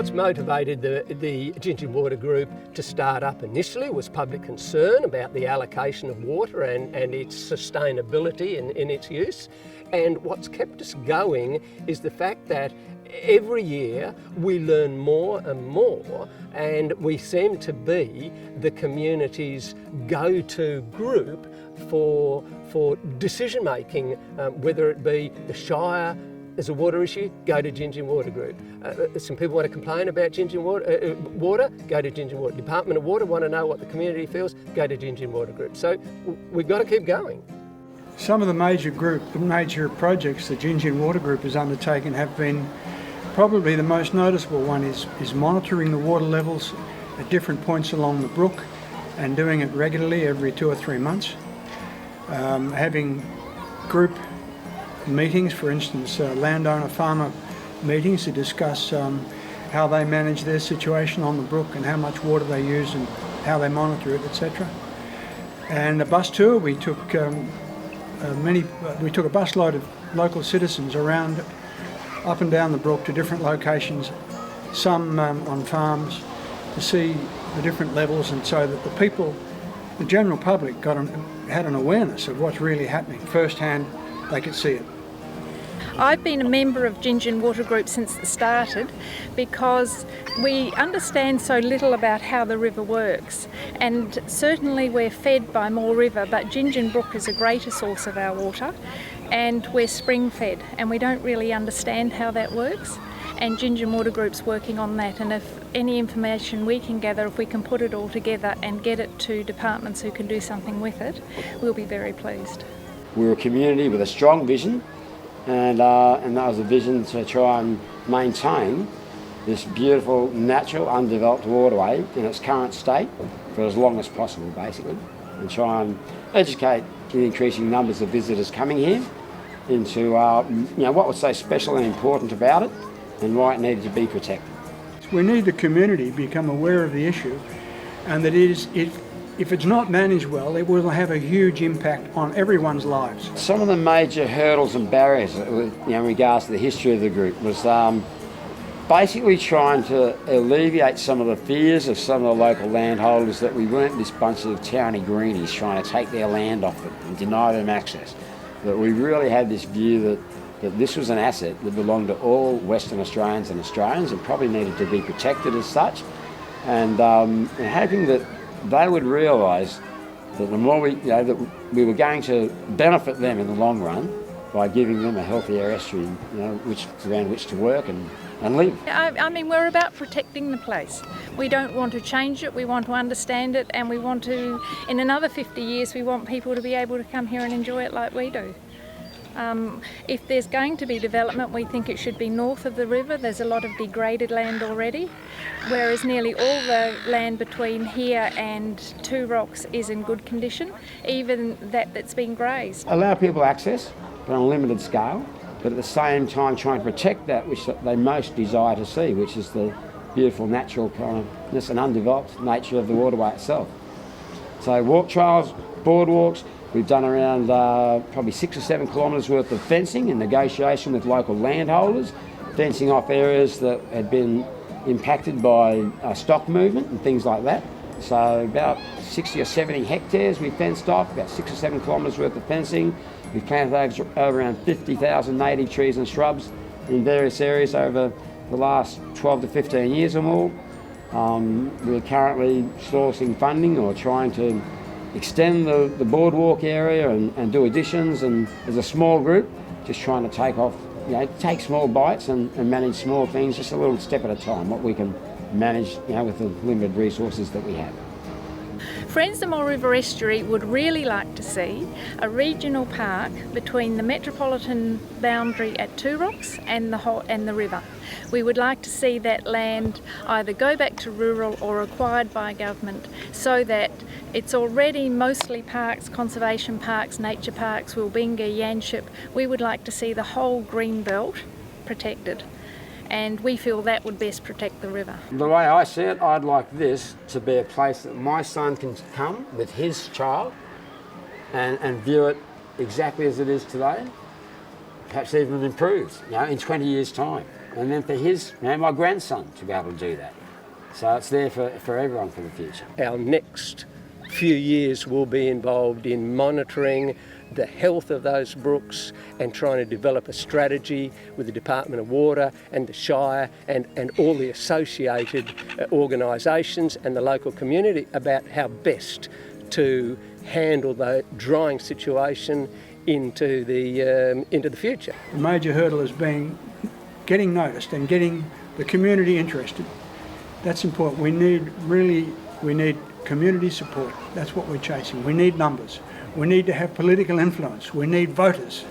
What's motivated the Gingin Water Group to start up initially was public concern about the allocation of water and its sustainability in its use. And what's kept us going is the fact that every year we learn more and more, and we seem to be the community's go-to group for decision making, whether it be the Shire. There's a water issue, go to Gingin Water Group. Some people want to complain about Gingin water, go to Gingin Water. Department of Water want to know what the community feels, go to Gingin Water Group. So we've got to keep going. Some of the major projects the Gingin Water Group has undertaken have been, probably the most noticeable one is monitoring the water levels at different points along the brook and doing it regularly every 2 or 3 months. Having group meetings, for instance, landowner-farmer meetings to discuss how they manage their situation on the brook and how much water they use and how they monitor it, etc. And a bus tour, we took a busload of local citizens around, up and down the brook to different locations, some on farms, to see the different levels, and so that the people, the general public, had an awareness of what's really happening firsthand. They could see it. I've been a member of Gingin Water Group since it started because we understand so little about how the river works, and certainly we're fed by Moore River, but Gingin Brook is a greater source of our water, and we're spring fed, and we don't really understand how that works, and Gingin Water Group's working on that. And if any information we can gather, if we can put it all together and get it to departments who can do something with it, we'll be very pleased. We're a community with a strong vision, and that was a vision to try and maintain this beautiful, natural, undeveloped waterway in its current state for as long as possible, basically, and try and educate the increasing numbers of visitors coming here into what was so special and important about it and why it needed to be protected. We need the community to become aware of the issue, and that if it's not managed well, it will have a huge impact on everyone's lives. Some of the major hurdles and barriers in regards to the history of the group was basically trying to alleviate some of the fears of some of the local landholders that we weren't this bunch of towny greenies trying to take their land off them and deny them access. That we really had this view that this was an asset that belonged to all Western Australians and probably needed to be protected as such, and hoping that they would realise that the more that we were going to benefit them in the long run by giving them a healthier estuary, around which to work and live. I mean, we're about protecting the place. We don't want to change it, we want to understand it, and we want to, in another 50 years, we want people to be able to come here and enjoy it like we do. If there's going to be development, we think it should be north of the river. There's a lot of degraded land already, whereas nearly all the land between here and Two Rocks is in good condition, even that's been grazed. Allow people access, but on a limited scale, but at the same time trying to protect that which they most desire to see, which is the beautiful natural kindness and undeveloped nature of the waterway itself. So walk trails, boardwalks. We've done around probably 6 or 7 kilometres worth of fencing in negotiation with local landholders, fencing off areas that had been impacted by stock movement and things like that. So about 60 or 70 hectares we fenced off, about 6 or 7 kilometres worth of fencing. We've planted over around 50,000 native trees and shrubs in various areas over the last 12 to 15 years or more. We're currently sourcing funding or trying to extend the boardwalk area and do additions, and as a small group just trying to take small bites and manage small things just a little step at a time, what we can manage with the limited resources that we have. Friends of Moore River Estuary would really like to see a regional park between the metropolitan boundary at Two Rocks and the river. We would like to see that land either go back to rural or acquired by government, so that it's already mostly parks, conservation parks, nature parks, Wilbinga, Yanship. We would like to see the whole green belt protected, and we feel that would best protect the river. The way I see it, I'd like this to be a place that my son can come with his child and view it exactly as it is today, perhaps even improved, in 20 years' time. and then for his, my grandson to be able to do that. So it's there for everyone for the future. Our next few years will be involved in monitoring the health of those brooks and trying to develop a strategy with the Department of Water and the Shire and all the associated organisations and the local community about how best to handle the drying situation into the future. The major hurdle has been getting noticed and getting the community interested. That's important. We need community support. That's what we're chasing. We need numbers. We need to have political influence. We need voters.